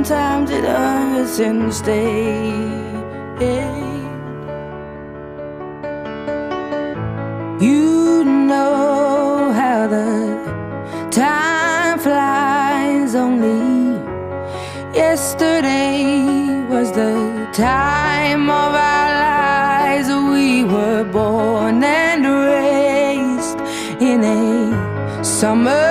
sometimes it hurts instead. You know how the time flies. Only yesterday was the time of our lives. We were born and raised in a summer